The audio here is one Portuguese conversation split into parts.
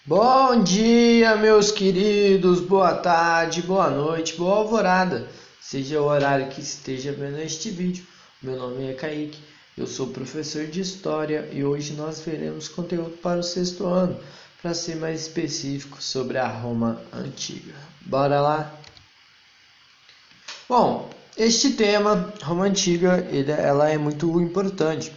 Bom dia, meus queridos, boa tarde, boa noite, boa alvorada, seja o horário que esteja vendo este vídeo. Meu nome é Kaique, eu sou professor de História e hoje nós veremos conteúdo para o sexto ano, para ser mais específico sobre a Roma Antiga. Bora lá? Bom, este tema, Roma Antiga, ela é muito importante.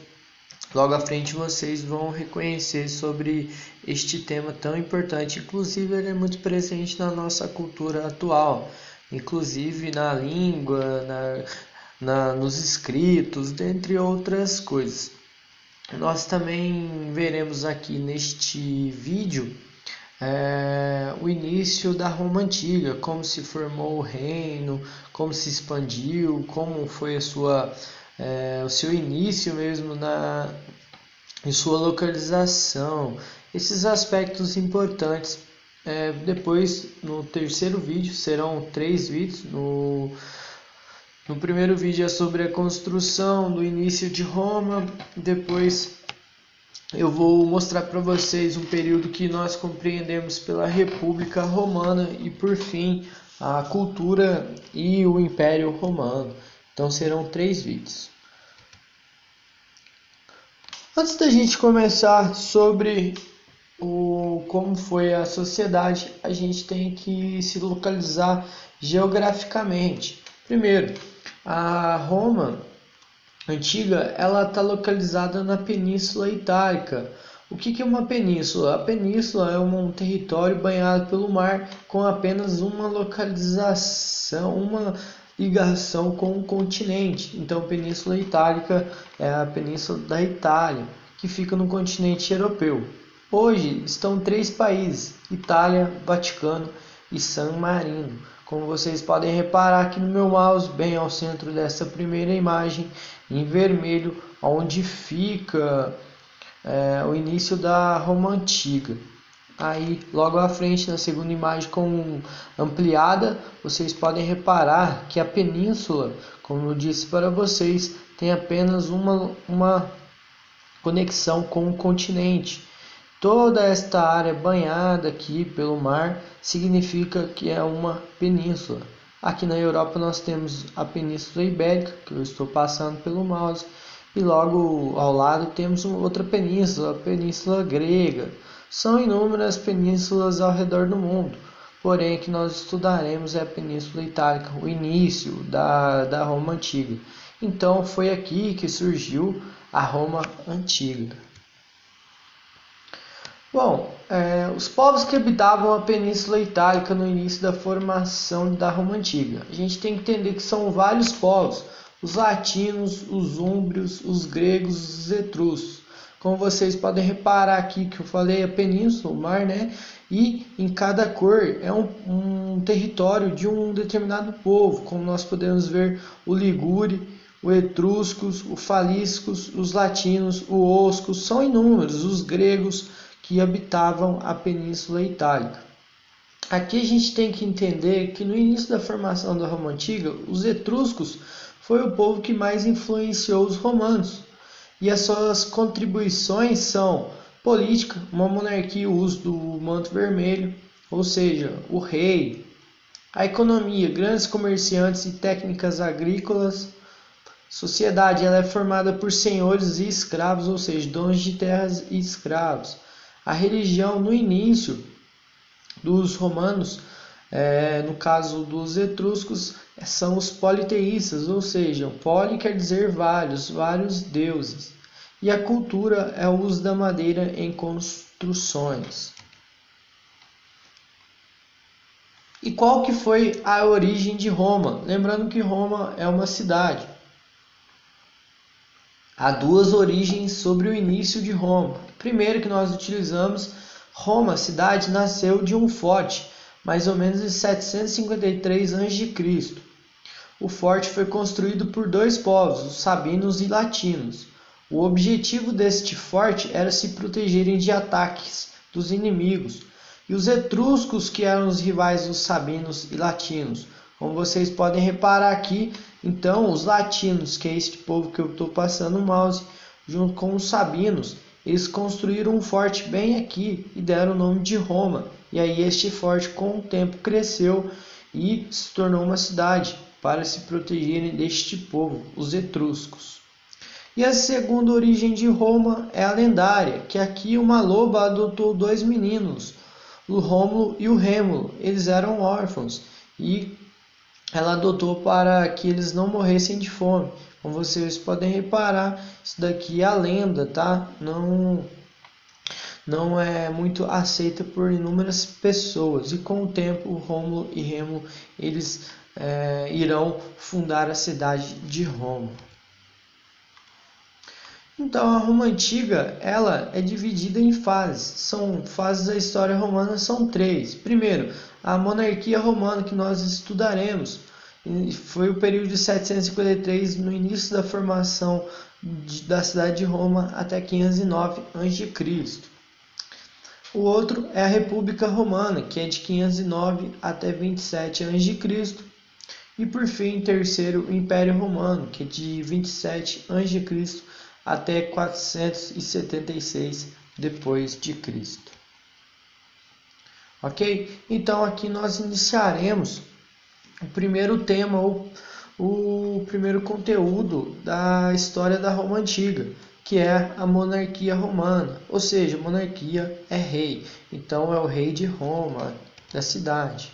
Logo à frente vocês vão reconhecer sobre este tema tão importante. Inclusive ele é muito presente na nossa cultura atual, inclusive na língua, nos escritos, dentre outras coisas. Nós também veremos aqui neste vídeo o início da Roma Antiga, como se formou o reino, como se expandiu, como foi o seu início mesmo em sua localização, esses aspectos importantes. Depois, no terceiro vídeo, serão 3 vídeos. No primeiro vídeo é sobre a construção do início de Roma. Depois eu vou mostrar para vocês um período que nós compreendemos pela República Romana e, por fim, a cultura e o Império Romano. Então serão 3 vídeos. Antes da gente começar sobre como foi a sociedade, a gente tem que se localizar geograficamente. Primeiro, a Roma Antiga ela está localizada na Península Itálica. O que é uma península? A península é um território banhado pelo mar com apenas uma localização, uma ligação com o continente. Então, Península Itálica é a península da Itália, que fica no continente europeu. Hoje estão 3 países: Itália, Vaticano e San Marino. Como vocês podem reparar aqui no meu mouse, bem ao centro dessa primeira imagem, em vermelho, onde fica o início da Roma Antiga. Aí, logo à frente, na segunda imagem com ampliada, vocês podem reparar que a península, como eu disse para vocês, tem apenas uma conexão com o continente. Toda esta área banhada aqui pelo mar significa que é uma península. Aqui na Europa nós temos a Península Ibérica, que eu estou passando pelo mouse, e logo ao lado temos outra península, a Península Grega. São inúmeras penínsulas ao redor do mundo, porém que nós estudaremos é a Península Itálica, o início da Roma Antiga. Então foi aqui que surgiu a Roma Antiga. Bom, os povos que habitavam a Península Itálica no início da formação da Roma Antiga. A gente tem que entender que são vários povos: os latinos, os úmbrios, os gregos, os etruscos. Como vocês podem reparar aqui que eu falei a península, o mar, né? E em cada cor é um território de um determinado povo, como nós podemos ver o ligure, o etruscos, o faliscos, os latinos, o oscos, são inúmeros, os gregos que habitavam a Península Itálica. Aqui a gente tem que entender que no início da formação da Roma Antiga, os etruscos foi o povo que mais influenciou os romanos. E as suas contribuições são política, uma monarquia, o uso do manto vermelho, ou seja, o rei. A economia, grandes comerciantes e técnicas agrícolas. Sociedade, ela é formada por senhores e escravos, ou seja, donos de terras e escravos. A religião, no início dos romanos, no caso dos etruscos, são os politeístas, ou seja, poli quer dizer vários deuses. E a cultura é o uso da madeira em construções. E qual que foi a origem de Roma? Lembrando que Roma é uma cidade. Há 2 origens sobre o início de Roma. Primeiro que nós utilizamos, Roma, a cidade, nasceu de um forte, mais ou menos em 753 a.C. O forte foi construído por 2 povos, os sabinos e latinos. O objetivo deste forte era se protegerem de ataques dos inimigos. E os etruscos, que eram os rivais dos sabinos e latinos. Como vocês podem reparar aqui, então os latinos, que é este povo que eu estou passando o mouse, junto com os sabinos, eles construíram um forte bem aqui e deram o nome de Roma. E aí este forte com o tempo cresceu e se tornou uma cidade para se protegerem deste povo, os etruscos. E a segunda origem de Roma é a lendária, que aqui uma loba adotou dois meninos, o Rômulo e o Rêmulo. Eles eram órfãos e ela adotou para que eles não morressem de fome. Como vocês podem reparar, isso daqui é a lenda, tá? Não é muito aceita por inúmeras pessoas. E com o tempo, Rômulo e Rêmulo eles irão fundar a cidade de Roma. Então, a Roma Antiga ela é dividida em fases. São fases da história romana, são três. Primeiro, a monarquia romana que nós estudaremos. Foi o período de 753, no início da formação da cidade de Roma, até 509 a.C. O outro é a República Romana, que é de 509 até 27 a.C. E por fim, terceiro, o Império Romano, que é de 27 a.C. até 476 depois de Cristo. Ok? Então aqui nós iniciaremos o primeiro tema, o primeiro conteúdo da história da Roma Antiga, que é a monarquia romana, ou seja, monarquia é rei, então é o rei de Roma, da cidade.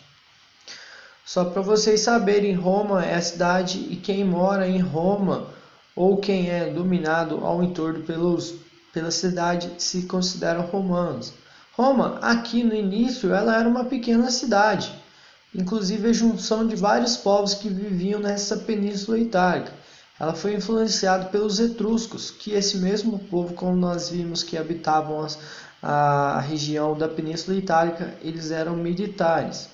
Só para vocês saberem, Roma é a cidade e quem mora em Roma ou quem é dominado ao entorno pela cidade se consideram romanos. Roma, aqui no início, ela era uma pequena cidade, inclusive a junção de vários povos que viviam nessa península itálica. Ela foi influenciada pelos etruscos, que esse mesmo povo, como nós vimos, que habitavam a região da península itálica, eles eram militares.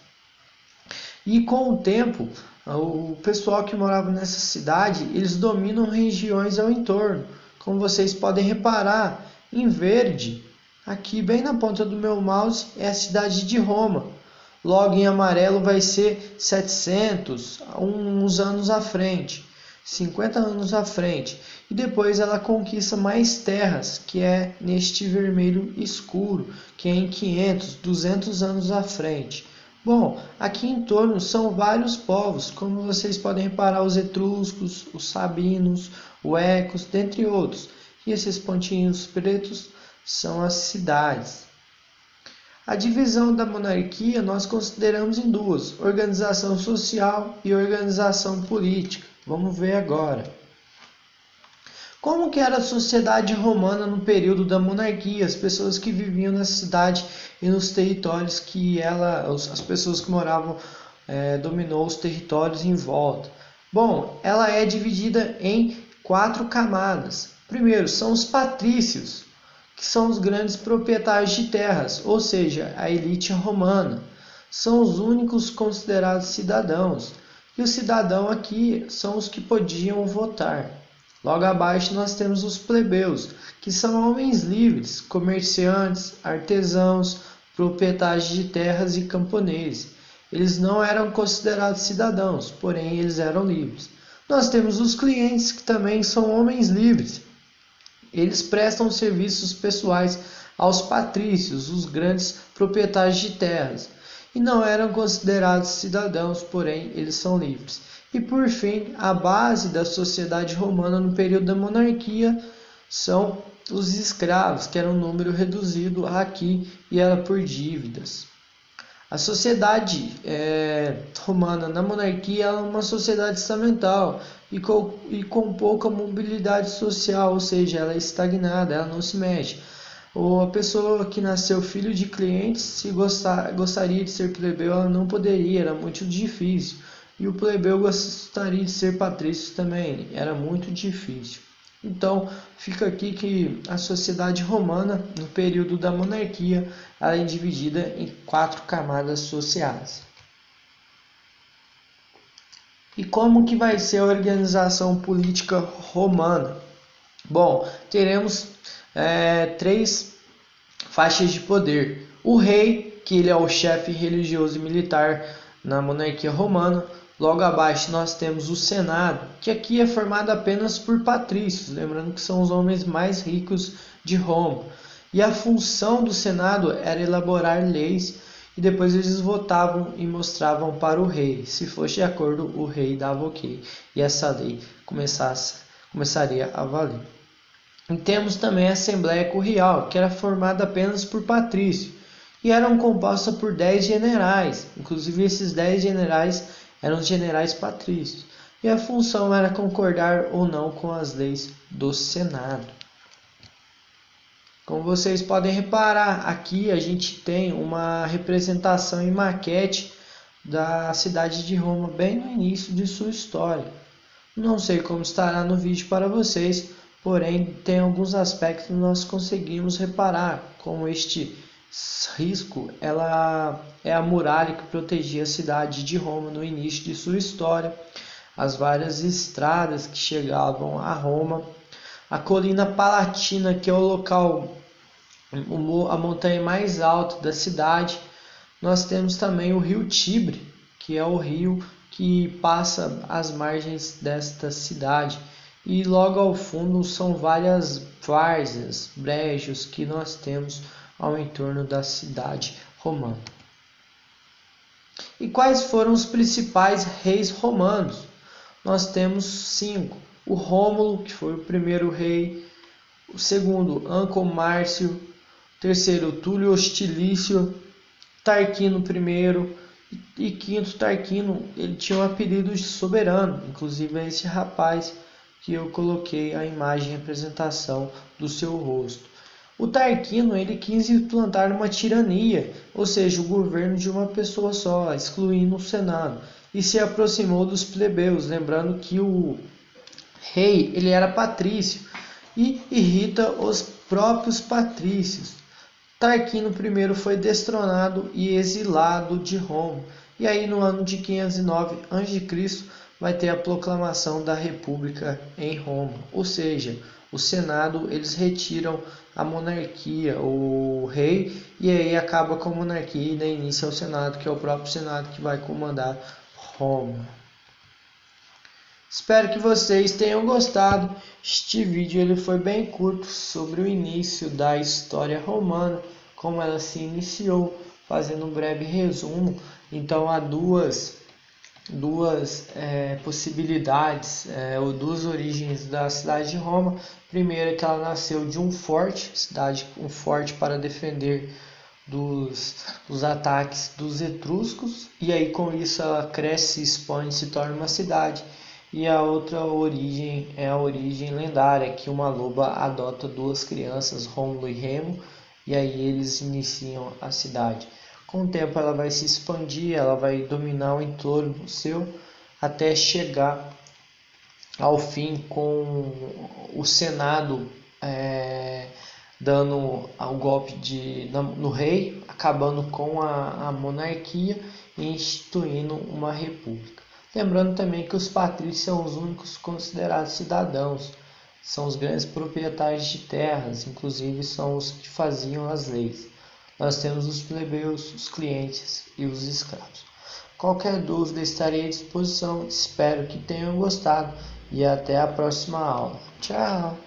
E com o tempo, o pessoal que morava nessa cidade, eles dominam regiões ao entorno. Como vocês podem reparar, em verde, aqui bem na ponta do meu mouse, é a cidade de Roma. Logo em amarelo vai ser 700, uns anos à frente, 50 anos à frente. E depois ela conquista mais terras, que é neste vermelho escuro, que é em 500, 200 anos à frente. Bom, aqui em torno são vários povos, como vocês podem reparar, os etruscos, os sabinos, os ecos, dentre outros. E esses pontinhos pretos são as cidades. A divisão da monarquia nós consideramos em duas, organização social e organização política. Vamos ver agora. Como que era a sociedade romana no período da monarquia, as pessoas que viviam na cidade e nos territórios que as pessoas que moravam, dominou os territórios em volta? Bom, ela é dividida em 4 camadas. Primeiro, são os patrícios, que são os grandes proprietários de terras, ou seja, a elite romana. São os únicos considerados cidadãos. E o cidadão aqui são os que podiam votar. Logo abaixo nós temos os plebeus, que são homens livres, comerciantes, artesãos, proprietários de terras e camponeses. Eles não eram considerados cidadãos, porém eles eram livres. Nós temos os clientes, que também são homens livres. Eles prestam serviços pessoais aos patrícios, os grandes proprietários de terras, e não eram considerados cidadãos, porém eles são livres. E por fim, a base da sociedade romana no período da monarquia são os escravos, que era um número reduzido aqui e era por dívidas. A sociedade romana na monarquia é uma sociedade estamental e com pouca mobilidade social, ou seja, ela é estagnada, ela não se mexe. Ou a pessoa que nasceu filho de clientes, se gostaria de ser plebeu, ela não poderia, era muito difícil. E o plebeu gostaria de ser patrício também, era muito difícil. Então, fica aqui que a sociedade romana, no período da monarquia, ela é dividida em 4 camadas sociais. E como que vai ser a organização política romana? Bom, teremos 3 faixas de poder. O rei, que ele é o chefe religioso e militar na monarquia romana. Logo abaixo nós temos o Senado, que aqui é formado apenas por patrícios, lembrando que são os homens mais ricos de Roma. E a função do Senado era elaborar leis e depois eles votavam e mostravam para o rei. Se fosse de acordo, o rei dava ok e essa lei começaria a valer. E temos também a Assembleia Currial, que era formada apenas por patrícios e eram composta por 10 generais. Inclusive esses 10 generais eram os generais patrícios. E a função era concordar ou não com as leis do Senado. Como vocês podem reparar, aqui a gente tem uma representação em maquete da cidade de Roma bem no início de sua história. Não sei como estará no vídeo para vocês, porém tem alguns aspectos que nós conseguimos reparar, como este risco, ela é a muralha que protegia a cidade de Roma no início de sua história, as várias estradas que chegavam a Roma, a colina Palatina, que é o local, a montanha mais alta da cidade. Nós temos também o rio Tibre, que é o rio que passa às margens desta cidade. E logo ao fundo são várias várzeas, brejos que nós temos ao entorno da cidade romana. E quais foram os principais reis romanos? Nós temos 5. O Rômulo, que foi o primeiro rei. O segundo, Anco Márcio. O terceiro, Túlio Hostilício. Tarquino I. E quinto, Tarquino, ele tinha um apelido de soberano. Inclusive é esse rapaz que eu coloquei a imagem, a representação do seu rosto. O Tarquino, ele quis implantar uma tirania, ou seja, o governo de uma pessoa só, excluindo o Senado, e se aproximou dos plebeus, lembrando que o rei ele era patrício e irrita os próprios patrícios. Tarquino I foi destronado e exilado de Roma. E aí no ano de 509 a.C. vai ter a proclamação da República em Roma. Ou seja, o Senado eles retiram a monarquia, o rei, e aí acaba com a monarquia e dá início ao Senado, que é o próprio Senado que vai comandar Roma. Espero que vocês tenham gostado. Este vídeo ele foi bem curto sobre o início da história romana, como ela se iniciou, fazendo um breve resumo. Então há duas possibilidades, ou duas origens da cidade de Roma. Primeiro é que ela nasceu de um forte, um forte para defender dos ataques dos etruscos, e aí com isso ela cresce, se expande, se torna uma cidade. E a outra origem é a origem lendária, que uma loba adota duas crianças, Rômulo e Remo, e aí eles iniciam a cidade. Com o tempo ela vai se expandir, ela vai dominar o entorno seu, até chegar ao fim com o Senado dando o golpe no rei, acabando com a monarquia e instituindo uma república. Lembrando também que os patrícios são os únicos considerados cidadãos, são os grandes proprietários de terras, inclusive são os que faziam as leis. Nós temos os plebeus, os clientes e os escravos. Qualquer dúvida estarei à disposição, espero que tenham gostado e até a próxima aula. Tchau!